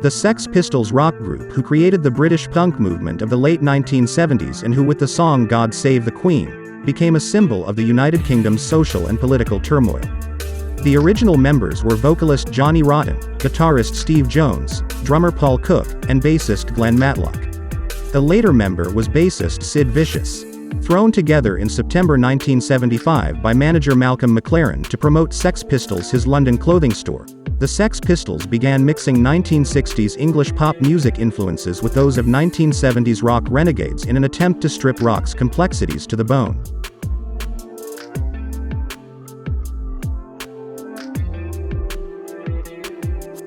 The Sex Pistols rock group who created the British punk movement of the late 1970s and who with the song God Save the Queen, became a symbol of the United Kingdom's social and political turmoil. The original members were vocalist Johnny Rotten, guitarist Steve Jones, drummer Paul Cook, and bassist Glen Matlock. A later member was bassist Sid Vicious. Thrown together in September 1975 by manager Malcolm McLaren to promote Sex Pistols' his London clothing store, the Sex Pistols began mixing 1960s English pop music influences with those of 1970s rock renegades in an attempt to strip rock's complexities to the bone.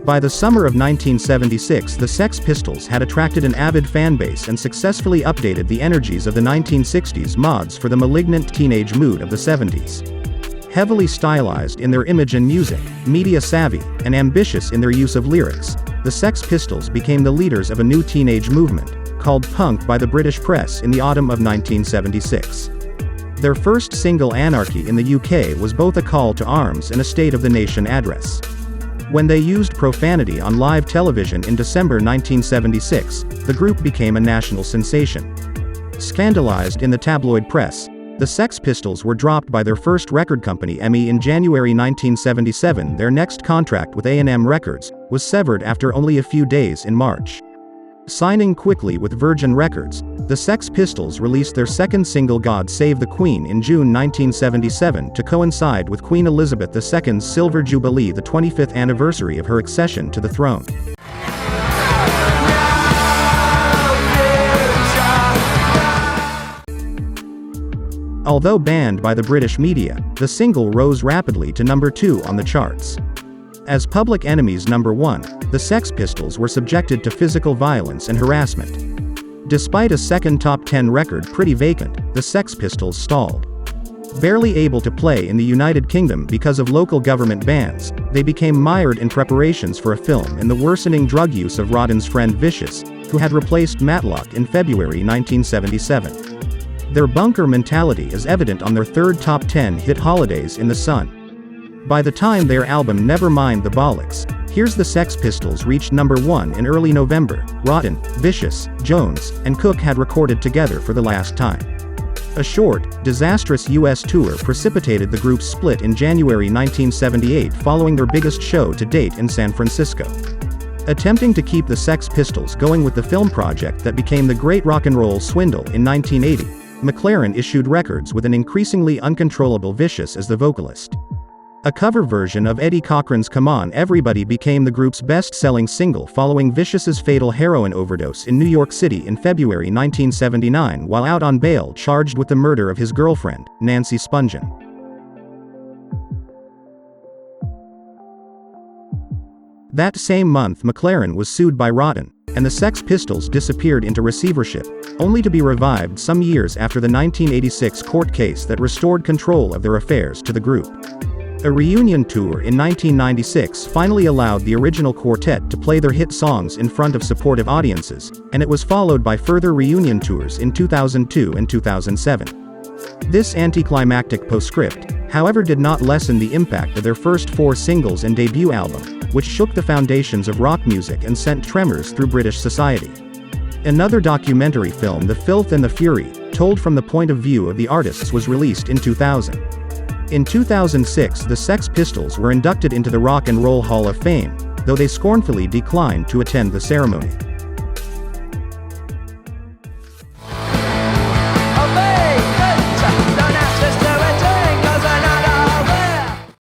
By the summer of 1976, the Sex Pistols had attracted an avid fanbase and successfully updated the energies of the 1960s mods for the malignant teenage mood of the 70s. Heavily stylized in their image and music, media-savvy, and ambitious in their use of lyrics, the Sex Pistols became the leaders of a new teenage movement, called punk by the British press in the autumn of 1976. Their first single Anarchy in the UK was both a call to arms and a State of the Nation address. When they used profanity on live television in December 1976, the group became a national sensation. Scandalized in the tabloid press, the Sex Pistols were dropped by their first record company EMI in January 1977. Their next contract with A&M Records was severed after only a few days in March. Signing quickly with Virgin Records, the Sex Pistols released their second single God Save the Queen in June 1977 to coincide with Queen Elizabeth II's Silver Jubilee, the 25th anniversary of her accession to the throne. Although banned by the British media, the single rose rapidly to number 2 on the charts. As Public Enemy's number 1, the Sex Pistols were subjected to physical violence and harassment. Despite a second top 10 record Pretty Vacant, the Sex Pistols stalled. Barely able to play in the United Kingdom because of local government bans, they became mired in preparations for a film and the worsening drug use of Rodden's friend Vicious, who had replaced Matlock in February 1977. Their bunker mentality is evident on their third top 10 hit Holidays in the Sun. By the time their album Never Mind the Bollocks, Here's the Sex Pistols reached number 1 in early November, Rotten, Vicious, Jones, and Cook had recorded together for the last time. A short, disastrous US tour precipitated the group's split in January 1978 following their biggest show to date in San Francisco. Attempting to keep the Sex Pistols going with the film project that became the Great Rock and Roll Swindle in 1980, McLaren issued records with an increasingly uncontrollable Vicious as the vocalist. A cover version of Eddie Cochran's Come On Everybody became the group's best-selling single following Vicious's fatal heroin overdose in New York City in February 1979 while out on bail charged with the murder of his girlfriend, Nancy Spungen. That same month McLaren was sued by Rotten, and the Sex Pistols disappeared into receivership, only to be revived some years after the 1986 court case that restored control of their affairs to the group. A reunion tour in 1996 finally allowed the original quartet to play their hit songs in front of supportive audiences, and it was followed by further reunion tours in 2002 and 2007. This anticlimactic postscript, however, did not lessen the impact of their first 4 singles and debut album, which shook the foundations of rock music and sent tremors through British society. Another documentary film, The Filth and the Fury, told from the point of view of the artists, was released in 2000. In 2006, the Sex Pistols were inducted into the Rock and Roll Hall of Fame, though they scornfully declined to attend the ceremony.